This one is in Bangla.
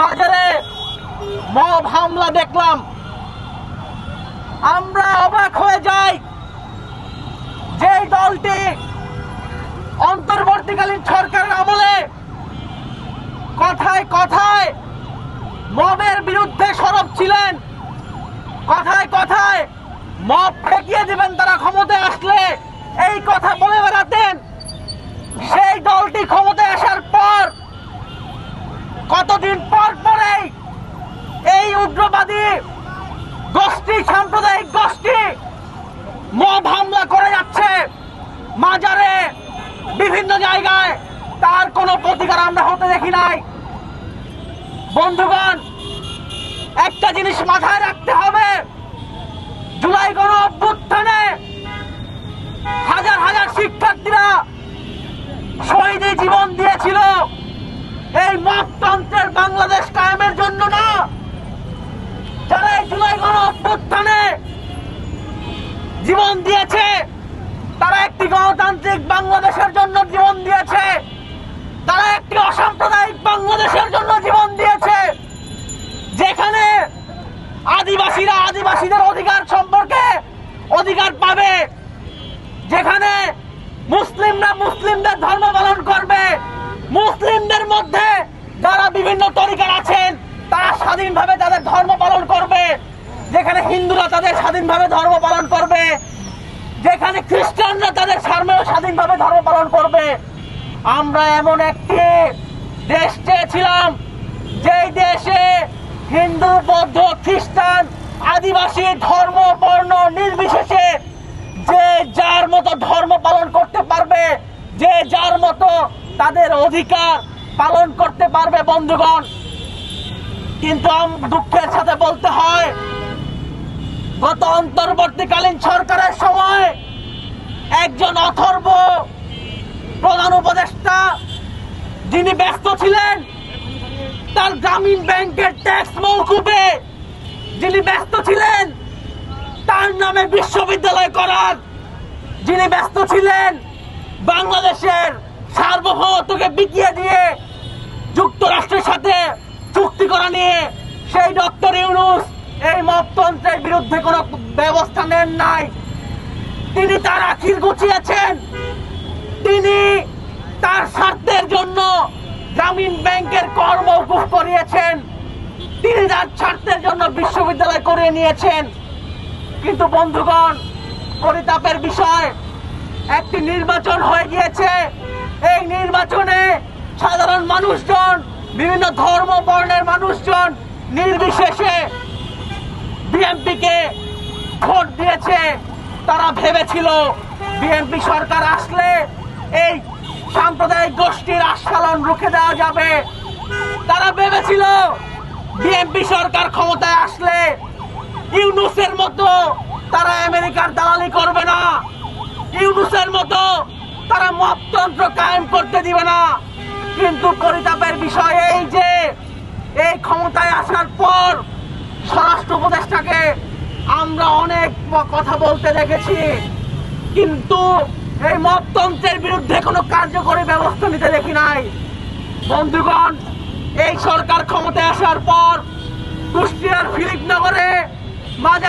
মাজারে মব হামলা দেখলাম, আমরা অবাক হয়ে যাই। যে দলটি অন্তর্বর্তীকালীন সরকারের আমলে কথায় কথায় মবের বিরুদ্ধে সরব ছিলেন, কথায় কথায় মব ঠেকিয়ে দিবেন তারা ক্ষমতায় আসলে, এই কথা বলে বেড়াতেন, সেই দলটি ক্ষমতায় আসার পর কতদিন পর পরেই এই উগ্রবাদী গোষ্ঠী, সাম্প্রদায়িক গোষ্ঠী মব হামলা করে যাচ্ছে মাজারে, বিভিন্ন জায়গায়। তার কোনো প্রতিকার আমরা হতে দেখি নাই। বন্ধুগণ, একটা জিনিস মাথায় রাখতে হবে, জুলাই গণ অভ্যুত্থানে হাজার হাজার শিক্ষার্থীরা শহীদে জীবন দিয়েছিল এই মবতন্ত্রের বাংলাদেশ কায়েমের জন্য না। যারা এই জুলাই গণ অভ্যুত্থানে জীবন দিয়েছে তারা একটি গণতান্ত্রিক বাংলাদেশের জন্য জীবন দিয়েছে, তারা একটি অসাম্প্রদায়িক বাংলাদেশের জন্য জীবন দিয়েছে, যেখানে আদিবাসীরা আদিবাসীদের অধিকার সম্পর্কে অধিকার পাবে, যেখানে মুসলিমরা মুসলিমদের ধর্ম পালন করবে, মুসলিমদের মধ্যে যারা বিভিন্ন তরিকার আছেন তারা স্বাধীনভাবে তাদের ধর্ম পালন করবে, যেখানে হিন্দুরা তাদের স্বাধীনভাবে ধর্ম পালন করবে, যেখানে খ্রিস্টানরা তাদের স্বাধীনভাবে ধর্ম পালন করবে। আমরা এমন একটি দেশ চেয়েছিলাম যেই দেশে হিন্দু, বৌদ্ধ, খ্রিস্টান, আদিবাসী, ধর্ম বর্ণ নির্বিশেষে যে যার মতো ধর্ম পালন করতে পারবে, যে যার মতো তাদের অধিকার পালন করতে পারবে। বন্ধুগণ, কিন্তু দুঃখের সাথে বলতে হয়, গত অন্তর্বর্তীকালীন সরকারের সময় একজন অথর্ব প্রধান উপদেষ্টা, যিনি ব্যস্ত ছিলেন তার গ্রামীণ ব্যাংকের ট্যাক্স মওকুফে, যিনি ব্যস্ত ছিলেন তার নামে বিশ্ববিদ্যালয় করার, যিনি ব্যস্ত ছিলেন বাংলাদেশের সার্বভৌমত্বকে বিকিয়ে দিয়ে যুক্তরাষ্ট্রের সাথে চুক্তি করা নিয়ে, সেই ডক্টর ইউনূস এই মবতন্ত্রের বিরুদ্ধে কোনো ব্যবস্থা নেন নাই। তিনি তার আখির গুছিয়েছেন, তিনি তার স্বার্থের জন্য গ্রামীণ ব্যাংকের কর মওকুফ করিয়েছেন, তিনি তার স্বার্থের জন্য বিশ্ববিদ্যালয় করে নিয়েছেন। কিন্তু বন্ধুগণ, পরিতাপের বিষয়, একটি নির্বাচন হয়ে গিয়েছে। এই নির্বাচনে সাধারণ মানুষজন, বিভিন্ন ধর্ম বর্ণের মানুষজন নির্বিশেষে বিএনপিকে ভোট দিয়েছে। তারা ভেবেছিল বিএনপি সরকার আসলে এই সাম্প্রদায়িক গোষ্ঠীর আস্ফালন রুখে দেওয়া যাবে। তারা ভেবেছিল বিএনপি সরকার ক্ষমতায় আসলে ইউনূসের মতো তারা আমেরিকার দালালি করবে না, ইউনূসের মতো তারা মবতন্ত্র কায়েম করতে দিবে না। কিন্তু পরিতাপের বিষয় এই যে এই ক্ষমতায় আসার পর স্বরাষ্ট্র উপদেষ্টাকে আমরা অনেক কথা বলতে দেখেছি, কিন্তু এই মবতন্ত্রের বিরুদ্ধে কোনো কার্যকরী ব্যবস্থা নিতে দেখি নাই। বন্ধুগণ, এই সরকার ক্ষমতায় আসার পর কুষ্টিয়ার ফিলিপনগরে